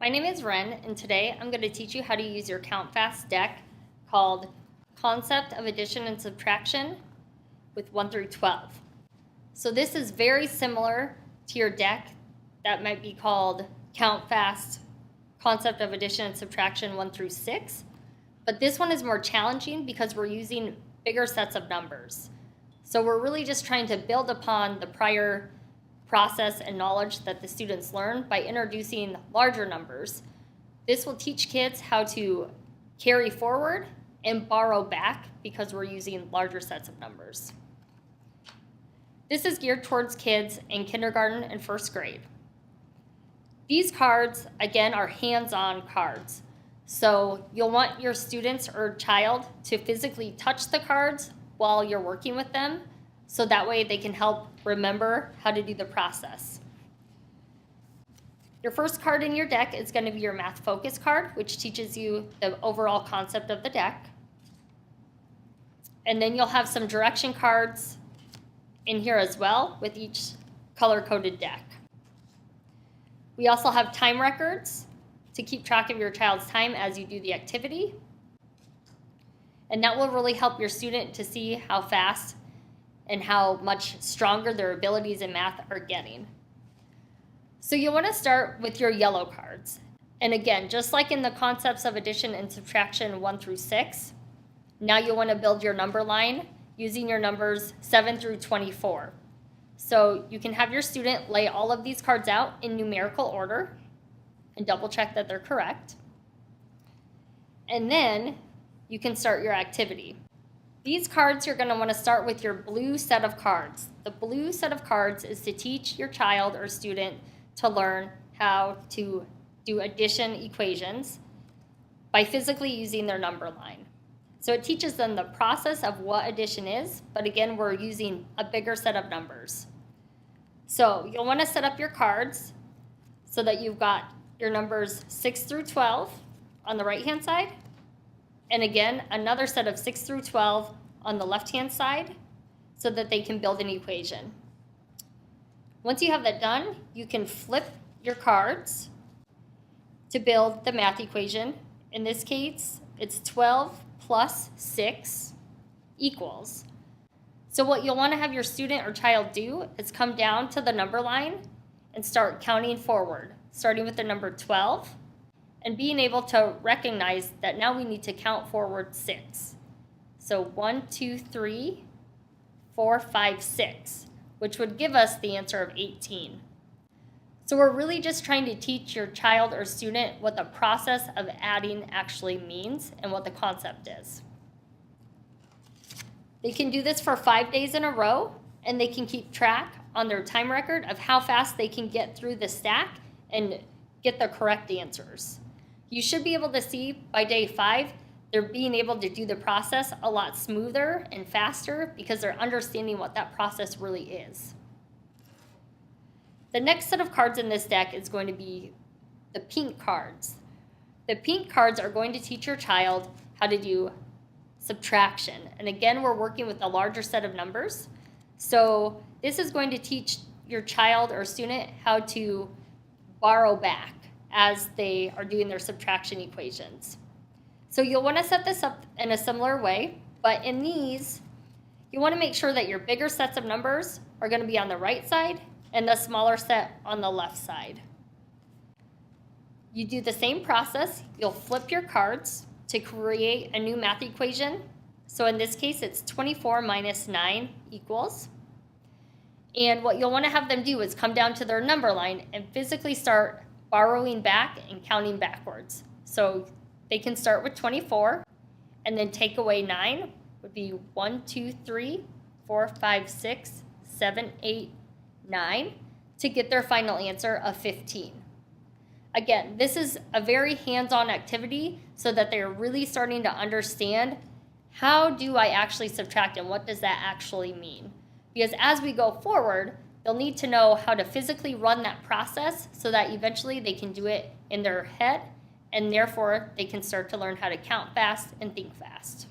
My name is Ren, and today I'm going to teach you how to use your CountFast deck called Concept of Addition and Subtraction with 1 through 12. So this is very similar to your deck that might be called CountFast Concept of Addition and Subtraction 1 through 6, but this one is more challenging because we're using bigger sets of numbers. So we're really just trying to build upon the prior process and knowledge that the students learn by introducing larger numbers. This will teach kids how to carry forward and borrow back because we're using larger sets of numbers. This is geared towards kids in kindergarten and first grade. These cards, again, are hands-on cards. So you'll want your students or child to physically touch the cards while you're working with them, so that way they can help remember how to do the process. Your first card in your deck is going to be your Math Focus card, which teaches you the overall concept of the deck. And then you'll have some direction cards in here as well with each color-coded deck. We also have time records to keep track of your child's time as you do the activity. And that will really help your student to see how fast and how much stronger their abilities in math are getting. So you want to start with your yellow cards. And again, just like in the concepts of addition and subtraction 1 through 6, now you want to build your number line using your numbers 7 through 24. So you can have your student lay all of these cards out in numerical order and double check that they're correct. And then you can start your activity. These cards, you're going to want to start with your blue set of cards. The blue set of cards is to teach your child or student to learn how to do addition equations by physically using their number line. So it teaches them the process of what addition is, but again, we're using a bigger set of numbers. So you'll want to set up your cards so that you've got your numbers 6 through 12 on the right-hand side, and again, another set of 6 through 12 on the left-hand side so that they can build an equation. Once you have that done, you can flip your cards to build the math equation. In this case, it's 12 plus 6 equals. So what you'll want to have your student or child do is come down to the number line and start counting forward, starting with the number 12, and being able to recognize that now we need to count forward 6. So 1, 2, 3, 4, 5, 6, which would give us the answer of 18. So we're really just trying to teach your child or student what the process of adding actually means and what the concept is. They can do this for 5 days in a row, and they can keep track on their time record of how fast they can get through the stack and get the correct answers. You should be able to see by day 5, they're being able to do the process a lot smoother and faster because they're understanding what that process really is. The next set of cards in this deck is going to be the pink cards. The pink cards are going to teach your child how to do subtraction. And again, we're working with a larger set of numbers. So this is going to teach your child or student how to borrow back as they are doing their subtraction equations. So you'll want to set this up in a similar way, but in these, you want to make sure that your bigger sets of numbers are going to be on the right side and the smaller set on the left side. You do the same process. You'll flip your cards to create a new math equation. So in this case, it's 24 minus 9 equals. And what you'll want to have them do is come down to their number line and physically start borrowing back and counting backwards. So they can start with 24 and then take away 9 would be 1, 2, 3, 4, 5, 6, 7, 8, 9 to get their final answer of 15. Again, this is a very hands-on activity so that they're really starting to understand how do I actually subtract and what does that actually mean? Because as we go forward, they'll need to know how to physically run that process so that eventually they can do it in their head, and therefore they can start to learn how to count fast and think fast.